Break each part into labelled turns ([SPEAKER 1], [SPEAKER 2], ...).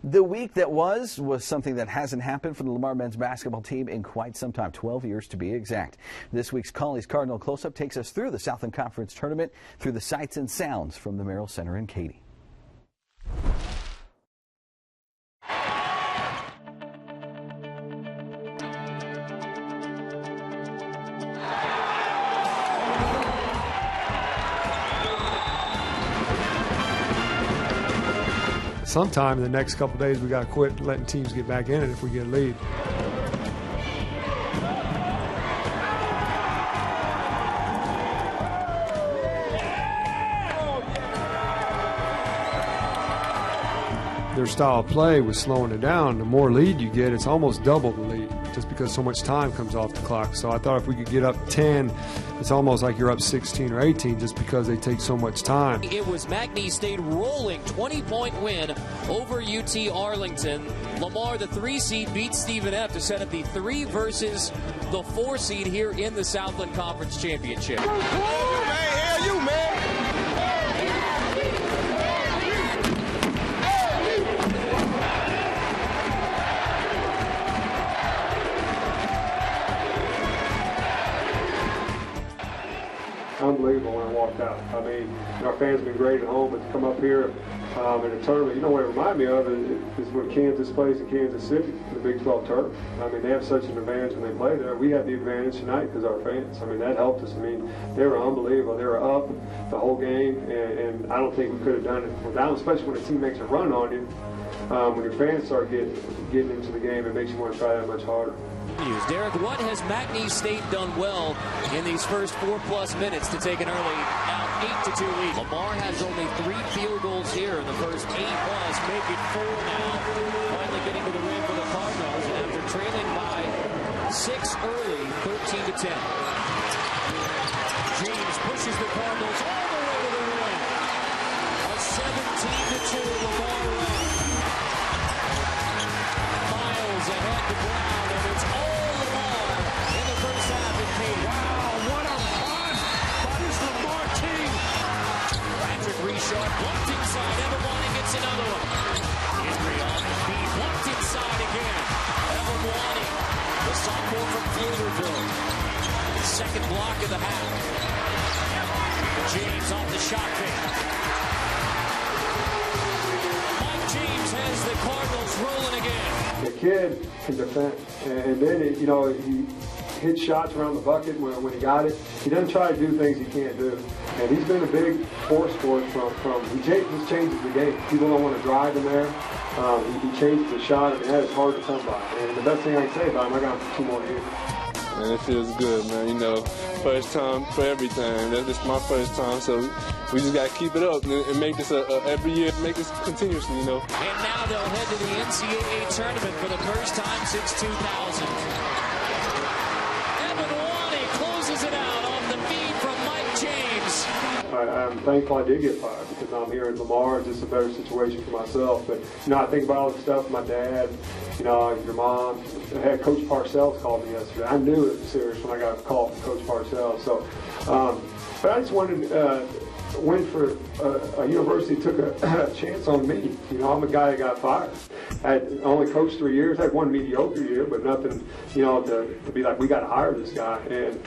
[SPEAKER 1] The week that was something that hasn't happened for the Lamar men's basketball team in quite some time, 12 years to be exact. This week's Cawley's Cardinal Close-Up takes us through the Southland Conference Tournament, through the sights and sounds from the Merrill Center in Katy.
[SPEAKER 2] Sometime in the next couple of days, we got to quit letting teams get back in it if we get a lead. Their style of play was slowing it down. The more lead you get, it's almost double the lead, just because so much time comes off the clock. So I thought if we could get up 10, it's almost like you're up 16 or 18 just because they take so much time.
[SPEAKER 3] It was McNeese State rolling 20-point win over UT Arlington. Lamar, the 3 seed, beats Stephen F. to set up the 3 versus the 4 seed here in the Southland Conference Championship.
[SPEAKER 4] Hell you, man.
[SPEAKER 2] Unbelievable when I walked out. I mean, our fans have been great at home, but to come up here in a tournament, you know what it reminded me of is when Kansas plays in Kansas City in the Big 12 tournament. I mean, they have such an advantage when they play there. We had the advantage tonight because our fans. I mean, that helped us. I mean, they were unbelievable. They were up the whole game, and I don't think we could have done it without, especially when a team makes a run on you. When your fans start getting into the game, it makes you want to try that much harder.
[SPEAKER 3] Derek, what has McNeese State done well in these first 4+ minutes to take an early out 8-2 lead? Lamar has only 3 field goals here in the first 8+, make it 4 now. Finally getting to the rim for the Cardinals, and after trailing by 6 early, 13-10. James pushes the Cardinals all the way to the rim. A 17-2 Lamar run. Miles ahead to Brown, and it's all Lamar in the first half at Katy.
[SPEAKER 4] Wow, what a run by this Lamar team.
[SPEAKER 3] Patrick Richard blocked inside. Eventful gets another one. Henry on the feed, blocked inside again. Eventful, the sophomore from Pflugerville. Second block of the half. James off the shot fake. Mike James has the Cardinals rolling again.
[SPEAKER 2] The kid can defend, and then he hits shots around the bucket when he got it. He doesn't try to do things he can't do, and he's been a big force for us. He changes the game. People don't want to drive in there. He changes the shot, and that is hard to come by. And the best thing I can say about him, I got him for 2 more years.
[SPEAKER 5] Man, it feels good, man. You know, first time for everything. This is my first time, so we just got to keep it up and make this every year, make this continuously, you know.
[SPEAKER 3] And now they'll head to the NCAA Tournament for the first time since 2000. Eventful closes it out off the feed from Mike James.
[SPEAKER 2] I'm thankful I did get fired because I'm here at Lamar. It's just a better situation for myself. But, I think about all the stuff my dad, your mom. I had Coach Parcells called me yesterday. I knew it was serious when I got a call from Coach Parcells. So, but I just wanted went for a university took a chance on me. I'm a guy that got fired. I had only coached 3 years. I had 1 mediocre year, but nothing, to be like, we got to hire this guy. And,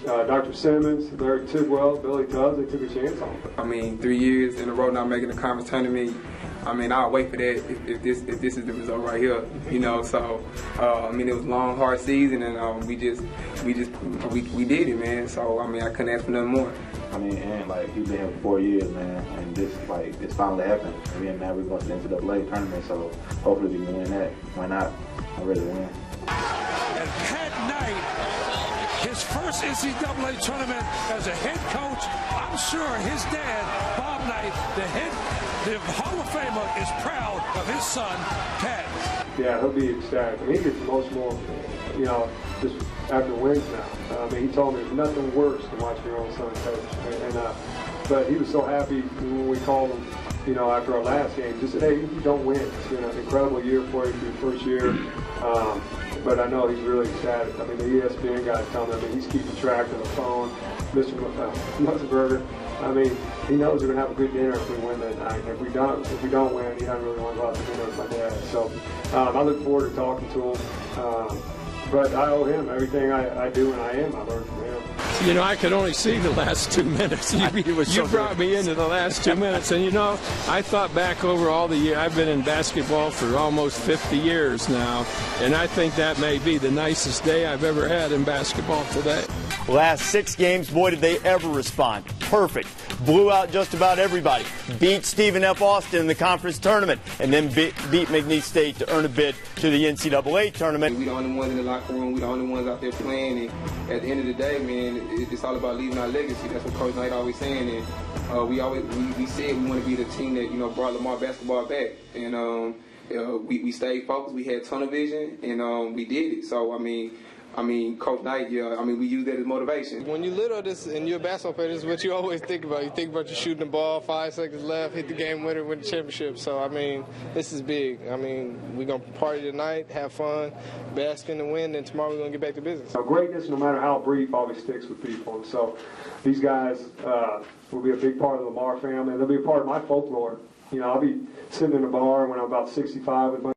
[SPEAKER 2] Dr. Simmons, Larry Tidwell, Billy Tubbs, they took a chance on me.
[SPEAKER 6] I mean, 3 years in a row not making the conference tournament. I mean, I'll wait for that if this is the result right here, So, I mean, it was a long, hard season, and we did it, man. So, I mean, I couldn't ask for nothing more.
[SPEAKER 7] I mean, and he's been here for 4 years, man, and this finally happened. I mean, now we're going to the NCAA tournament, so hopefully we can win that. Why not? I'm ready to win.
[SPEAKER 4] And Pat Knight, his first NCAA tournament as a head coach. I'm sure his dad, Bob Knight, the Hall of Famer, is proud of his son, Pat.
[SPEAKER 2] Yeah, he'll be ecstatic. I mean, he gets emotional, just after wins now. I mean, he told me there's nothing worse than watching your own son coach. But he was so happy when we called him, after our last game. Just said, hey, you don't win. It's been an incredible year for you for your first year. But I know he's really ecstatic. I mean, the ESPN guy told me, he's keeping track of the phone. Mr. Musburger, I mean, he knows we're going to have a good dinner if we win that night. If we don't win, he doesn't really want to go out to dinner with my dad. So I look forward to talking to him. But I owe him everything I do and I am. I learned from him.
[SPEAKER 8] You know, I could only see the last 2 minutes. You brought me into the last 2 minutes. And, you know, I thought back over all the years. I've been in basketball for almost 50 years now. And I think that may be the nicest day I've ever had in basketball today.
[SPEAKER 9] Last 6 games, boy, did they ever respond. Perfect. Blew out just about everybody. Beat Stephen F. Austin in the conference tournament. And then beat McNeese State to earn a bid to the NCAA tournament.
[SPEAKER 6] We the only ones in the locker room. We the only ones out there playing. And at the end of the day, man, it's all about leaving our legacy. That's what Coach Knight always saying. And we said we want to be the team that, you know, brought Lamar basketball back. And we stayed focused. We had tunnel vision, and we did it. So, I mean, Coach Knight, we use that as motivation.
[SPEAKER 5] When you little this and you're a basketball player, this is what you always think about. You think about you shooting the ball, 5 seconds left, hit the game winner, win the championship. So, I mean, this is big. I mean, we're going to party tonight, have fun, bask in the win, and tomorrow we're going to get back to business.
[SPEAKER 2] So greatness, no matter how brief, always sticks with people. And so these guys will be a big part of the Lamar family. They'll be a part of my folklore. You know, I'll be sitting in a bar when I'm about 65 with my